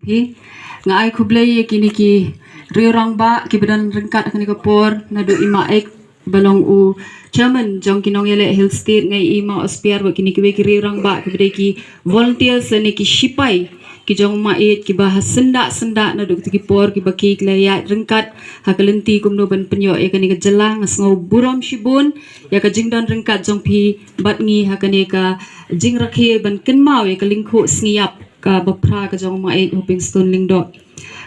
pi nga ai kublay kini ki riurang ba ki badan rengkat kani kapor nadu ima ek balong u chairman jong kinong yele hill state ngai ima ospiar ba kini ki riurang ba ki bedai ki volunteers ni ki shipai ki jong mait ki bahas senda nadu ki por ki baki klaya rengkat hakalenti kumno ban penyo e kani ka jelang ngasngau buram shibun ya ka jingdan rengkat jong pi batngi hakani ka jing rakhe ban kenmau e ka lingkho sngiap ka bapra ka jong mait hoping stone lingdo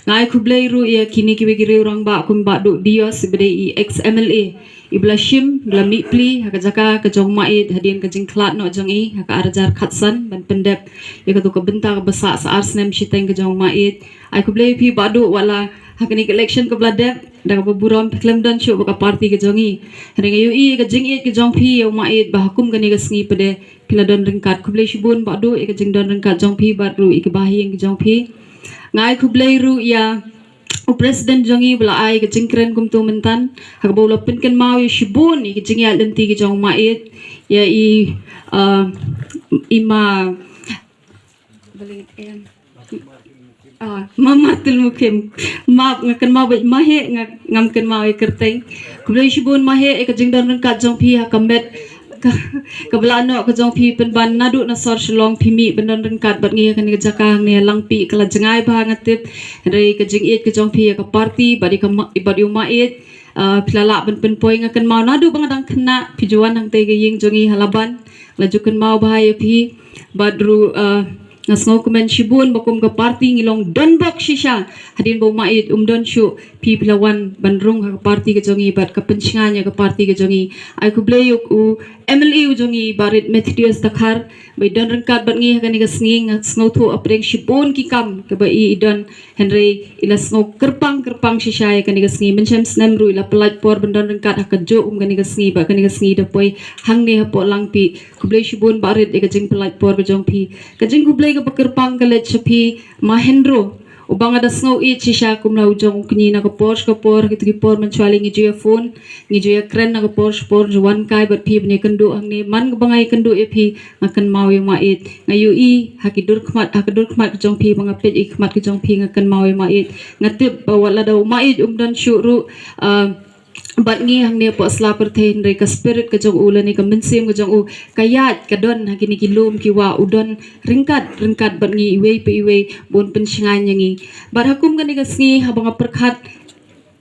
ngai kublai ru ya kini ki begi orang ba kum ba do dios bedai ex MLA iblashim glami pli haka jaka ka jong mait hadin ka jing klat no jong i haka arjar khatsan ban pendep ya ka tu ka benta ka basa sa arsnem shiteng ka jong mait ai kublai pi ba do wala hakani election ka bladep da ka buram klem dan shu ka party ka jongi ringa yu i ka jing i ka jong pi ya mait ba hukum ka ni ka sngi pede piladon ringkat kublai shibun ba do ka jing don ringkat jong pi ba ru i ka bahi ka jong pi ngai kublai ru ya u president jongi bla ai ka jingkren kum tu mentan hak bola pinken mau ya shibun i ka jing ya lenti ka jong mait ya i ima balik em mama tul mukim map ngakan mau bet mahe ngam kan mau e kerteng kublai shibun mahe e ka jing don ringkat jong pi ha kamet kabelano ka jong pi pen ban nadu na sor shlong phimi benon rengkat bat ngi kan ka jaka ne langpi kala jengai ba ngatip rei ka jing it ka jong pi ka party badi ka badi umait pilala ben pen poi ngakan mau nadu bangadang kena pijuan hang te ying jongi halaban lajukan mau bahaya pi badru ngasngau kumen shibun bakum ka party ngilong donbok shisha hadin bo mait don shu pi pilawan bandrung ka party ka jongi bat ka penchinganya ka party ka jongi ai ku bleyuk u MLA u jongi barit Methodist takhar bai don rengkat bat ngi ka ni ka sngi ngasngau thu apreng shibun ki kam ka bai idon henry ila sngo kerpang shisha ka ni ka sngi menchem snem ru ila pelat por bandon rengkat ha ka jo ka ni ka sngi ba ka ni ka sngi da poi hang ne ha po langpi ku bley shibun barit e ka jing pelat por ka jong pi ka jing ku bley ka bakirpang kalet chapi mahendro ubang ada snow it shisha kumla ujong kini na kapor gitu ki por mencuali ngi joya phone ngi joya kren na kapor juan kai bat pi bne kendu ang ni man bangai kendu e pi ngakan mau ma it ngayu i hakidur khmat jong pi banga pet i khmat ki jong pi ngakan mau ma it ngatip bawala da ma it dan syuru bat ngi hang ne po sla perthen re ka spirit ka jong ulan ni ka mensim ka jong u kayat ka don hakini ki lum ki wa udon ringkat bat ngi iwe pe iwe bon penshingan ngi bat hakum ka ni ka sngi habang perkhat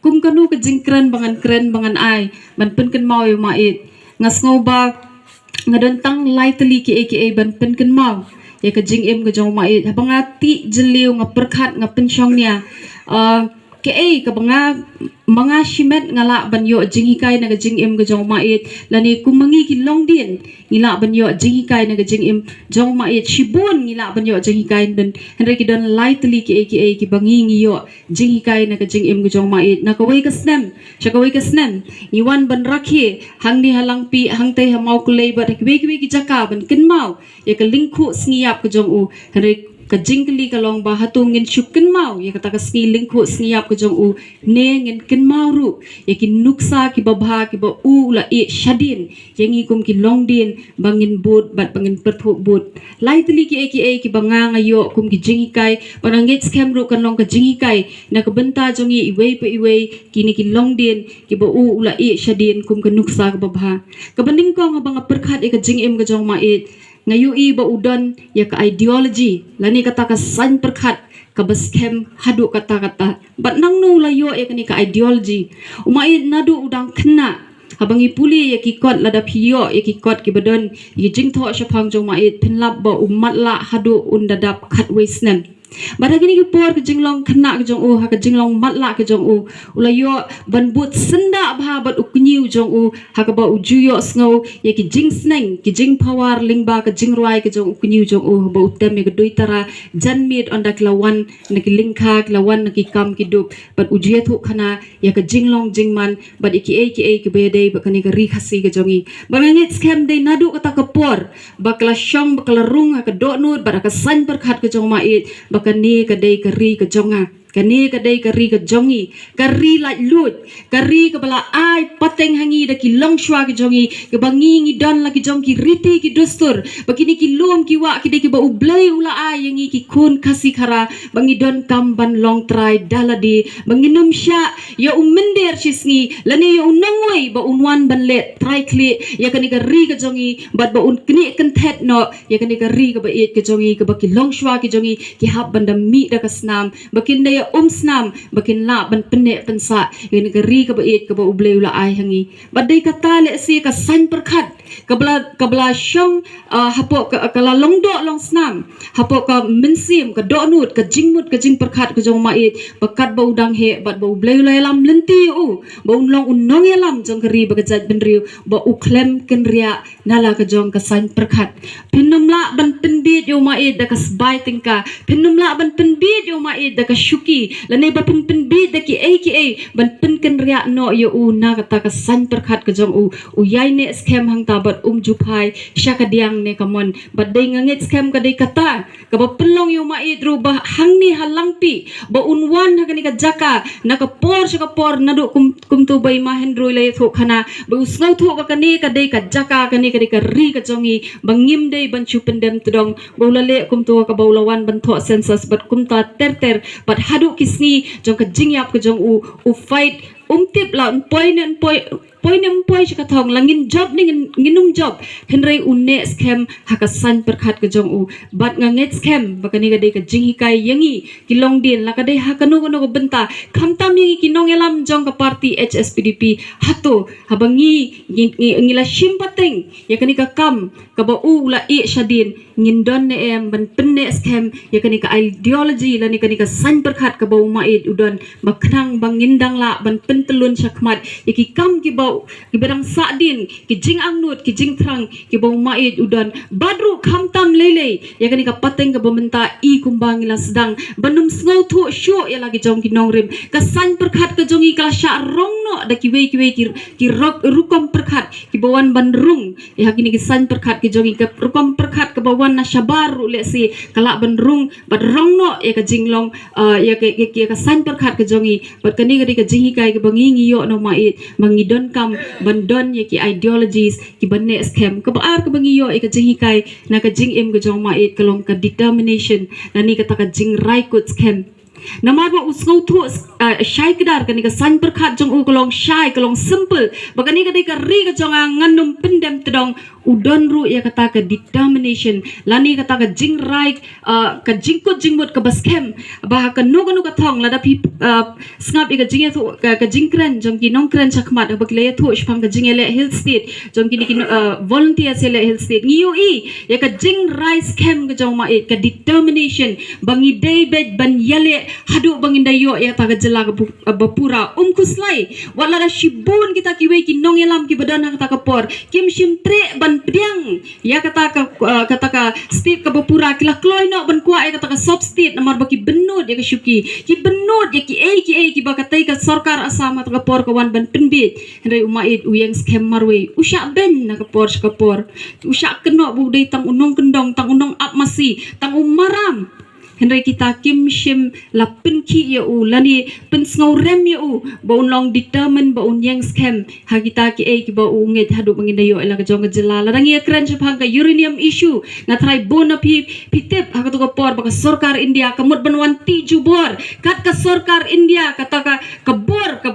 kum kanu ka jingkran bangan kren bangan ai ban pen kan mau ma it ngasngau ba ngadon tang lai teli ki aka ban pen kan mau ya ka jing em ka jong ma it habang ati jeliu nga perkhat nga pensyong nia ke ka banga mga shimet ngala banyo jinghikai na jing im ga jong mait lani kumangi ki longdin ngila banyo jinghikai na jing im jong mait shibun ngila banyo jinghikai den henry ki don lightly ki bangi ngiyo jinghikai na jing im ga jong mait na kawai ka snem iwan ban rakhi hang ni halang pi hang te hamau kulei ba ki jaka ban kin mau ya ka lingkhu sngiap ka jong u henry ka jingkli ka long ba hatungin shukin mau ya kata ka sniling ko sniap ka jong u nengin kin mau ru ya ki nuksa ki babha ki ba u la e shadin yengi kum ki long din bangin bot bat bangin pertho bot lightly ki banga ngayo kum ki jingikai panangit scam ru kan long ka jingikai na ka benta jongi iwe pe iwe kini ki long din ki ba u la e shadin kum ka nuksa ka babha ka banding ko nga banga perkhat e ka jingim ka jong mait ngayu i ba udon ya ka ideology lani kata ka san perkhat ka baskem hadu kata bat nang no layo ya kani ka ideology umait nadu udang kena habangi puli ya ki kot lada piyo ya ki kot ki badon yi jingtho shapang jong mait pinlap ba umat la hadu undadap khat waisnem Bada gini ki por ke jinglong kena ke jong u ha ke jinglong matla ke jong u ulayo ban but senda bha bat uknyiu jong u ha ke ba ujuyo sngo ye ki jing sneng ki jing power lingba ke jing roi ke jong uknyiu jong u ba utem ye ke doitara janmit onda klawan ne ki lingkha klawan ne ki kam ki dup bat ujuye thu khana ye ke jinglong jingman bat ki ke be dei ba kani ke ri khasi ke jongi bangangit scam dei nadu kata ke por ba kla shong ba kla rung ha ke do nut ba ka san per khat ke jong ma it bakani ka dei ka ri ka jonga Kani kadai kari ka jongi, kari like lut, kari ka bala ai pateng hangi da ki longshwa ki jongi, ke bangi ngi don la ki jongi riti ki dustur, bakini ki lum ki wa ki de ki ba ublai ula ai yangi ki kun kasi kara, bangi don kam ban long try daladi, bangi num sya ya umender shisngi, lani ya unangoi ba unwan ban let try kli, ya kani kari ka jongi, bat ba un kni kentet no, ya kani kari ka ba it ka jongi, ke ba ki longshwa ki jongi, ki hab ban da mi da ka snam, bakin da snam bakin la ban pene pensa ini geri ka ba it ka ba ublay ula ai hangi badai kata le si ka san perkhat kabla syong hapo kala longdo long snam hapo ka mensim ka donut ka jingmut ka jing perkhat ka jong mait bakat ba udang he bat ba ublay ula lam lenti u ba unlong unong lam jong geri ba kajat benriu ba uklem ken ria nala ka jong ka san perkhat pinumla ban pendit yo mait da ka sbai tingka pinumla ban pendit yo mait da ka syuki lanai ba pin bid da ki ban pin ken ria no yo u na kata ka san perkhat ka jong u yai ne scam hang ta bat jupai syaka diang ne kamon bat dai ngangit scam ka dai kata ka ba pelong yo mait ru ba hang ni halang pi ba unwan ha kani ka jaka na ka por na do kum tu bai ma hen roi le tho khana ba usngau tho ka kani ka dai ka jaka kani ka dai ka ri ka jongi bangim dai ban chu pendem tudong bola le kum tu ka bolawan ban tho census bat kum ta ter bat hadu kisni jong ka jingyap ka jong u fight tip la poi chaka thong langin job ning nginum job henrei unne scam hakasan perkhat ka jong u bat nganget scam bakani ga dei ka jinghi kai yangi kilong din la ka dei hakanu kono benta khamtam yangi kinong elam jong ka party HSPDP hato habangi ngila shimpateng yakani ka kam ka ba u la e shadin ngindon ne em ban penne scam yakani ka ideology la ni kani ka san perkhat ka ba mait udon maknang bangindang la ban pentelun syakmat yaki kam ki bau ki berang sadin ki jing angnut ki jing trang ki bau mait udon badru khamtam lele yakani ka pateng ka bamenta i kumbang ila sedang banum sngo thu shu ya lagi jong ki nongrim ka san perkhat ka jongi kala sya rongno da ki we ki rok rukom perkhat ki bawan bandrung ya hakini ki san perkhat ki jongi ka rukom perkhat ka bawan na syabar le si kala bandrung badrongno ya ka jinglong ya ka san perkhat ka jongi bat kani ka jingi kai ka bangi ngiyo no mait mangidon kam bandon ya ki ideologies ki banne scam ka baar ka bangiyo ka jingi kai na ka jing em ka jong mait kalong ka determination nani ka ta ka jing raikut scam namar ba usngau thu syai kedar kani ka san perkhat jong u kalong syai kalong simple bakani ka dei ka ri ka jong nganum pendem tedong udon ru ya kata ka determination lani kata ka jing right ka jingkut jingmut ka baskem bah ka no ka thong lada pi snap ka jing thu ka jingkran jong ki nongkran chakmat ba kile thu shpam ka jingele hill state jong ki volunteer sele hill state ngiu I ya ka jing right scam ka jong ma ka determination bangi day bed ban yale hadu banginda yo ya ta ka jela ka bapura kuslai wala da shibun kita kiwe ki nong elam ki badan kata ka por kim shim tre priang ya kata ka state ka bapura kila kloy no ban kwa ya kata ka sub state namar baki benut ya ka syuki ki benut ya ki ki bakatai ka sarkar asama ta ka por ka wan ban penbit henry umait uyang scam marwe usya ben na ka por usya keno bu dei tang unong kendong tang unong ap masi tang umaram henry kita kim shim la penki ya u lani pen sngaw rem ya u ba unlong determine ba unyang scam ha kita ki ba unget hadu banginda yo ela ka jong jela la rangi kran chapang ka uranium issue na try bona pitep ha ka to ka por ba ka sarkar india kamut banwan ti jubor kat ka sarkar india kata ka kabor ka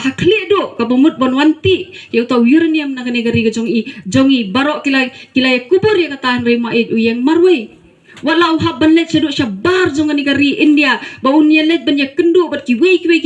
hakli do ka bamut banwan ti yo to uranium na ka negari ka jongi baro kilay kubur ya kata henry maid uyang marwe walau hab banlet sedu syabar jongan negari India baun yelet banya kendu bat ki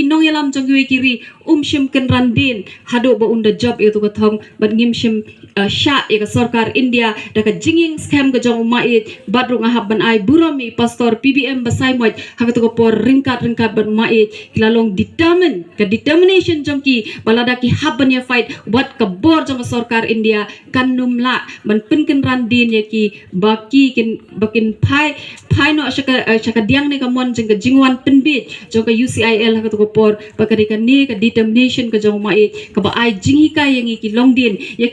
nong yalam jong kiri shim ken randin hado baun da job itu ka thong bat ngim shim sya ya ka sarkar India da ka jinging scam ka jong mait bat ru ngahab ban ai burami pastor PBM basai mot ha ka to por ringkat ban mait kilalong determination jong ki balada ki hab ban ya fight wat ka bor jong sarkar India kan numla ban pen ken randin ya ki baki ken bakin pai no shaka diang ne ka mon jeng ka jingwan penbit jong ka UCIL ka to ko por bakari ka ni ka determination ka jong mai ka ba ai jinghi ka yang ki long din yang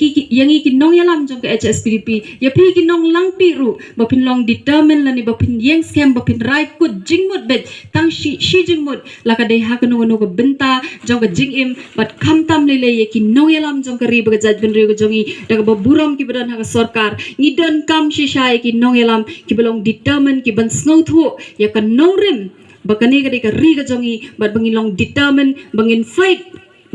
ki nong yalam jong ka HSPDP ya pi ki nong lang pi ru ba pin long determine la ni ba pin yang scam ba pin rai kut jingmut bet tang shi jingmut la ka dei ha ka no ka benta jong ka jingim bat kham tam le ye ki nong yalam jong ka ri ba jaj ben ri ko jongi da ba buram ki badan ha ka sarkar ngidon kam shi shai ki nong yalam ki belong determine ki ban snow thu ya ka nong rim bakani ka ka ri ka jongi bat bangin long determine bangin fight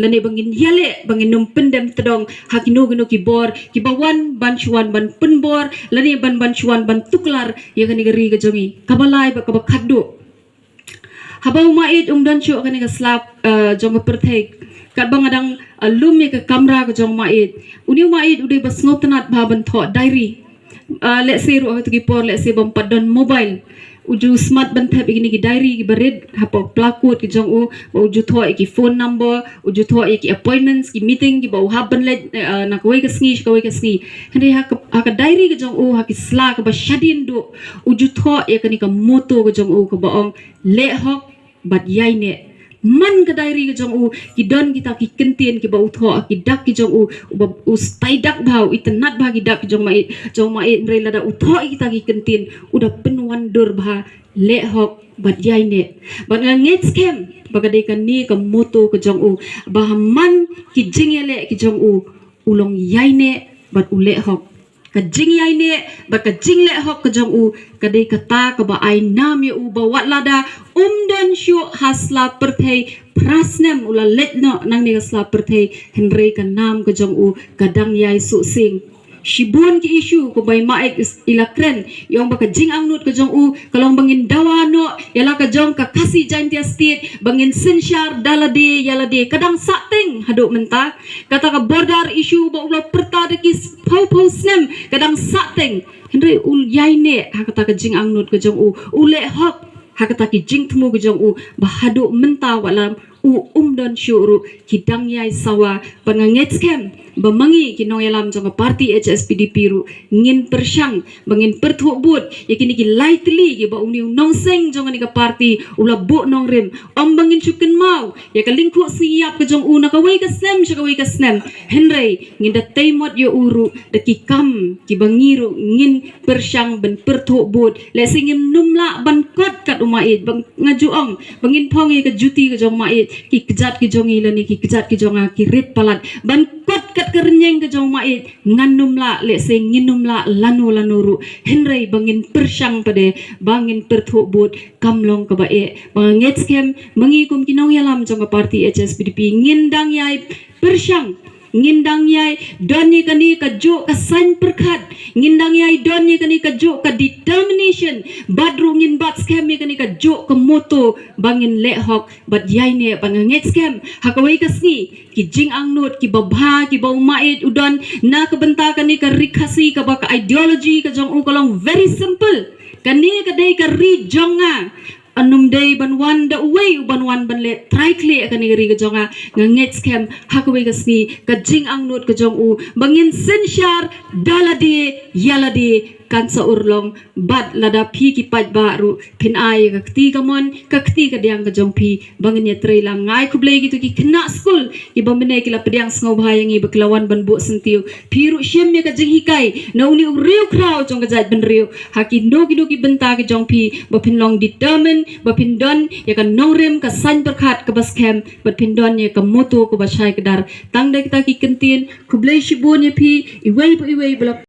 lane bangin yale bangin num pendem tedong hakino gino ki bor ki bawan ban chuan ban penbor lane ban chuan ban tuklar ya kani ka ri ka jongi kabalai ba ka ba khaddu habau mait umdan chu kani ka slap jong ka perthek kat bang adang alum ka kamera ka jong mait uni mait ude bas ngotanat baban tho diary let's say ro to ki por let's say bam padon mobile uju smart ban thap igini ki diary ki bared hapo plakut ki jong u uju tho ki phone number uju tho ki appointments ki meeting ki ba haban le na ko ka sngi hande ha ka diary ki jong u ha ki sla ka ba shadin do uju tho e kani ka moto ka jong u ka ba ong le hok bat yai ne man ka diary ka jong u ki don kita ki kentien ki ba utho ki dak ki jong u stai dak bau itanat ba ki dak jong mai rela da utho kita ki kentien udah penwan dur ba le hok bat yai ne bat nget scam bagadai kan ni ka moto ka jong u ba man ki jingele ki jong u ulong yai ne bat ule hok ka jing yai ne ba ka jing le hok ka jong u kadai kata ka ba ai nam ye u ba wat lada dan shu hasla perthei prasnem ula letno nang ni hasla perthei henry ka nam ka jong u kadang yai su sing shibun ki issue ko bay maek ilakren yung baka jing ang nut ka jong u kalong bangin dawano yala ka jong ka kasi jantia state bangin sinsyar dalade yalade kadang sateng haduk menta kata ka border issue ba ula pertada ki pau snem kadang sateng henry ul yaine hakata ka jing ang nut ka jong u ule hok hakata ki jing tmu ka jong u bahaduk menta walam dan syuru kidang yai sawa panganget scam bamangi kinong yalam jong parti HSPDP ru ngin persyang bangin perthuk but yakini ki lightly ki ba uni nong seng jong ni ka parti ula bu nong rim om bangin chuken mau ya ka lingku siap ka jong una ka wei ka snem henry ngin da taimot yo uru da ki kam ki bangiru ngin persyang ben perthuk but le singim numla ban kot kat umait bang ngajuong bangin phong ka juti ka jong mait ki kejat ki jong ilani ki kejat ki jong ki rip palat ban kot kat kerenyeng ke jong mait nganum la le se nginum la lanu ru henry bangin persyang pade bangin perthuk but kamlong ka bae banget scam mengikum kinong yalam jong parti HSPDP ngindang yai persyang ngindang yai doni kani ka jo ka san perkat ngindang yai doni kani ka jo ka determination badru ngin bat scam kani ka jo ka moto bangin lehok bat yai ne panganget scam hakawai ka sni ki jing ang nut ki babha ki ba umait udon na ka benta kani ka rikasi ka ba ka ideology ka jong ukolong very simple kani ka dei ka ri jonga anum day banwan da way banwan banle try kle akani ri ga jonga nget scam hakwe ga sni ka jing ang not ka jong u bangin sinshar dalade yalade kan sa urlong bad lada pi ki pat baru pin ai ka kti ka mon ka kti ka diang ka jong pi bangin ya tray lang ngai kuble gitu ki kena school ki bamene ki la pediang sngo bhayangi baklawan ban bu sentiu piru shem me ka jing hikai no ni riu kraw jong ka jat ben riu haki no ki benta ki jong pi ba pin long determine ba pin don ya ka nong rem ka san perkhat ka bas kem ba pin don ya ka moto ko ba shai ka dar tang da kita ki kentin kuble shibon ya pi iwei bla